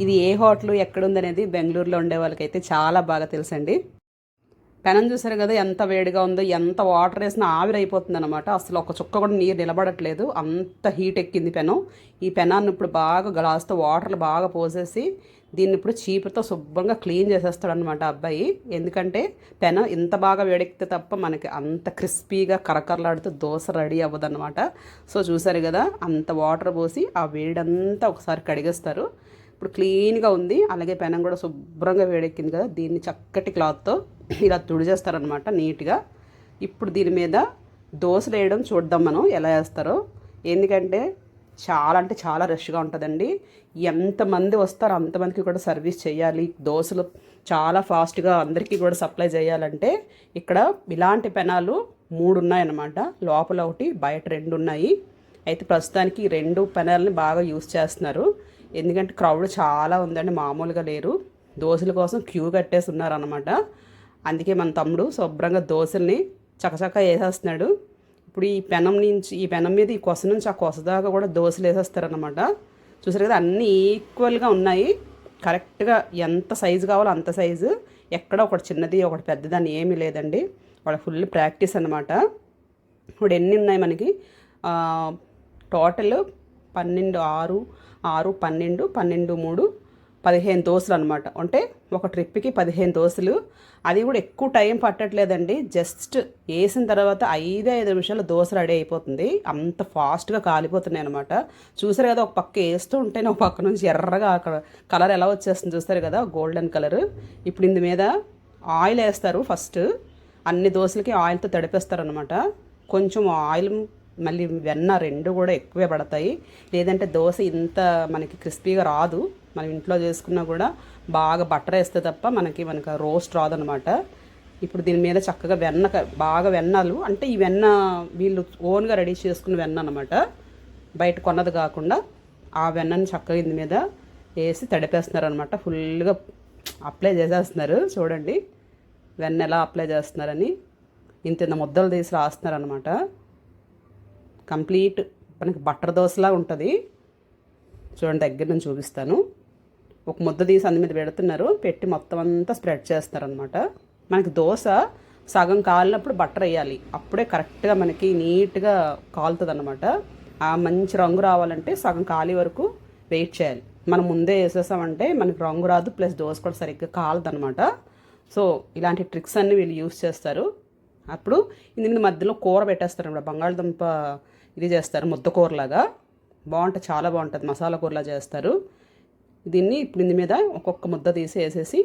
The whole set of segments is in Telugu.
ఇది ఏ హోటల్ ఎక్కడుందనేది బెంగళూరులో ఉండే వాళ్ళకైతే చాలా బాగా తెలుసండి. పెనం చూసారు కదా ఎంత వేడిగా ఉందో, ఎంత వాటర్ వేసినా ఆవిరైపోతుంది అనమాట. అసలు ఒక చుక్క కూడా నీరు నిలబడట్లేదు, అంత హీట్ ఎక్కింది పెనం. ఈ పెనాన్ని ఇప్పుడు బాగా గ్లాస్తో వాటర్లు బాగా పోసేసి దీన్ని ఇప్పుడు చీపుతో శుభ్రంగా క్లీన్ చేసేస్తాడు అనమాట అబ్బాయి. ఎందుకంటే పెనం ఇంత బాగా వేడెక్కితే తప్ప మనకి అంత క్రిస్పీగా కరకరలాడుతూ దోశ రెడీ అవ్వదన్నమాట. సో చూసారు కదా, అంత వాటర్ పోసి ఆ వేడంతా ఒకసారి కడిగేస్తారు. ఇప్పుడు క్లీన్గా ఉంది. అలాగే పెనం కూడా శుభ్రంగా వేడెక్కింది కదా, దీన్ని చక్కటి క్లాత్తో ఇలా తుడిచేస్తారనమాట నీట్గా. ఇప్పుడు దీని మీద దోశలు వేయడం చూద్దాం మనం ఎలా వేస్తారో. ఎందుకంటే చాలా అంటే చాలా రష్గా ఉంటుందండి. ఎంతమంది వస్తారో అంతమందికి కూడా సర్వీస్ చేయాలి. దోశలు చాలా ఫాస్ట్గా అందరికీ కూడా సప్లై చేయాలంటే ఇక్కడ ఇలాంటి పెనాలు 3 ఉన్నాయన్నమాట. లోపల ఒకటి, బయట 2 ఉన్నాయి. అయితే ప్రస్తుతానికి ఈ 2 పెనాలని బాగా యూస్ చేస్తున్నారు. ఎందుకంటే క్రౌడ్ చాలా ఉందండి, మామూలుగా లేరు. దోశల కోసం క్యూ కట్టేసి ఉన్నారనమాట. అందుకే మన తమ్ముడు శుభ్రంగా దోశల్ని చకచక వేసేస్తున్నాడు. ఇప్పుడు ఈ పెనం మీద ఈ కొస నుంచి ఆ కొస దాకా కూడా దోశలు వేసేస్తారనమాట. చూసారు కదా, అన్నీ ఈక్వల్గా ఉన్నాయి. కరెక్ట్గా ఎంత సైజు కావాలో అంత సైజు, ఎక్కడ ఒకటి చిన్నది ఒకటి పెద్దదని ఏమీ లేదండి. వాళ్ళ ఫుల్ ప్రాక్టీస్ అనమాట. ఇప్పుడు ఎన్ని ఉన్నాయి మనకి టోటల్ 12, 6, 6, 12, 12, 3, 15 దోశలు అనమాట. అంటే ఒక ట్రిప్కి 15 దోశలు. అది కూడా ఎక్కువ టైం పట్టట్లేదండి. జస్ట్ వేసిన తర్వాత 5 నిమిషాలు దోశ రెడీ అయిపోతుంది. అంత ఫాస్ట్గా కాలిపోతున్నాయి అనమాట. చూసారు కదా, ఒక పక్క వేస్తూ ఉంటేనే ఒక పక్క నుంచి ఎర్రగా కలర్ ఎలా వచ్చేస్తుంది చూస్తారు కదా, గోల్డెన్ కలర్. ఇప్పుడు ఇందు మీద ఆయిల్ వేస్తారు. ఫస్ట్ అన్ని దోశలకి ఆయిల్తో తడిపేస్తారనమాట. కొంచెం ఆయిల్ మళ్ళీ వెన్న 2 కూడా ఎక్కువే పడతాయి. లేదంటే దోశ ఇంత మనకి క్రిస్పీగా రాదు. మనం ఇంట్లో చేసుకున్నా కూడా బాగా బటర్ వేస్తే తప్ప మనకి రోస్ట్ రాదనమాట. ఇప్పుడు దీని మీద చక్కగా బాగా వెన్నలు, అంటే ఈ వెన్న వీళ్ళు ఓన్గా రెడీ చేసుకున్న వెన్న అనమాట, బయట కొన్నది కాకుండా. ఆ వెన్నని చక్కగా దీని మీద వేసి తడిపేస్తున్నారు అనమాట. ఫుల్గా అప్లై చేసేస్తున్నారు. చూడండి వెన్న ఎలా అప్లై చేస్తున్నారని. ఇంత ముద్దలు తీసి రాస్తున్నారు అనమాట. కంప్లీట్ మనకి బటర్ దోశలా ఉంటుంది. చూడండి, దగ్గర నుంచి చూపిస్తాను. ఒక ముద్ద తీసి అందు మీద పెడుతున్నారు, పెట్టి మొత్తం అంతా స్ప్రెడ్ చేస్తారనమాట. మనకి దోశ సగం కాలినప్పుడు బటర్ వేయాలి, అప్పుడే కరెక్ట్గా మనకి నీట్గా కాలుతుంది అనమాట. ఆ మంచి రంగు రావాలంటే సగం కాలి వరకు వెయిట్ చేయాలి. మనం ముందే వేసేసామంటే మనకి రంగు రాదు, ప్లస్ దోశ కూడా సరిగ్గా కాలదనమాట. సో ఇలాంటి ట్రిక్స్ అన్నీ వీళ్ళు యూస్ చేస్తారు. అప్పుడు ఇందు మధ్యలో కూర పెట్టేస్తారు అనమాట. బంగాళదుంప ఇది చేస్తారు, ముద్ద కూరలాగా బాగుంటుంది, చాలా బాగుంటుంది. మసాలా కూరలా చేస్తారు దీన్ని. ఇప్పుడు ఇందు మీద ఒక్కొక్క ముద్ద తీసి వేసేసి,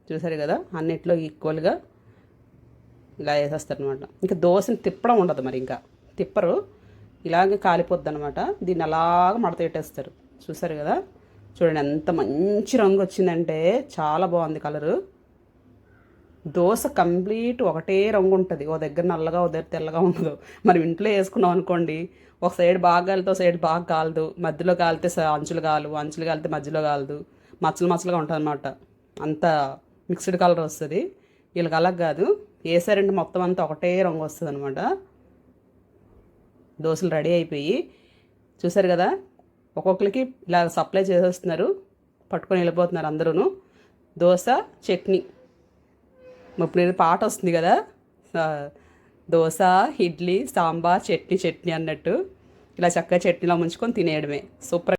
చూసారు కదా, అన్నిట్లో ఈక్వల్గా ఇలా వేసేస్తారు అనమాట. ఇంకా దోశని తిప్పడం ఉండదు, మరి ఇంకా తిప్పరు, ఇలాగే కాలిపోద్ది అనమాట. దీన్ని అలాగ మడత పెట్టేస్తారు. చూసారు కదా, చూడండి ఎంత మంచి రంగు వచ్చిందంటే, చాలా బాగుంది కలరు. దోశ కంప్లీట్ ఒకటే రంగు ఉంటుంది. ఓ దగ్గర నల్లగా, ఓ దగ్గర తెల్లగా ఉండదు. మనం ఇంట్లో వేసుకున్నాం అనుకోండి, ఒక సైడ్ బాగా కాలితే ఒక సైడ్ బాగా కాలదు, మధ్యలో కాలితే అంచులు కాలు, అంచులు కాలితే మధ్యలో కాలదు, మచ్చలు మచ్చలుగా ఉంటుంది అనమాట. అంత మిక్స్డ్ కలర్ వస్తుంది. వీళ్ళకి అలా కాదు, వేసారంటే మొత్తం అంతా ఒకటే రంగు వస్తుంది అనమాట. దోశలు రెడీ అయిపోయి, చూసారు కదా, ఒక్కొక్కరికి ఇలా సప్లై చేసేస్తున్నారు, పట్టుకొని వెళ్ళిపోతున్నారు అందరూ. దోశ చట్నీ, ఇప్పుడు ఏదో పాట వస్తుంది కదా, దోశ ఇడ్లీ సాంబార్ చట్నీ అన్నట్టు ఇలా చక్కగా చట్నీలో ముంచుకొని తినేయడమే. సూపర్.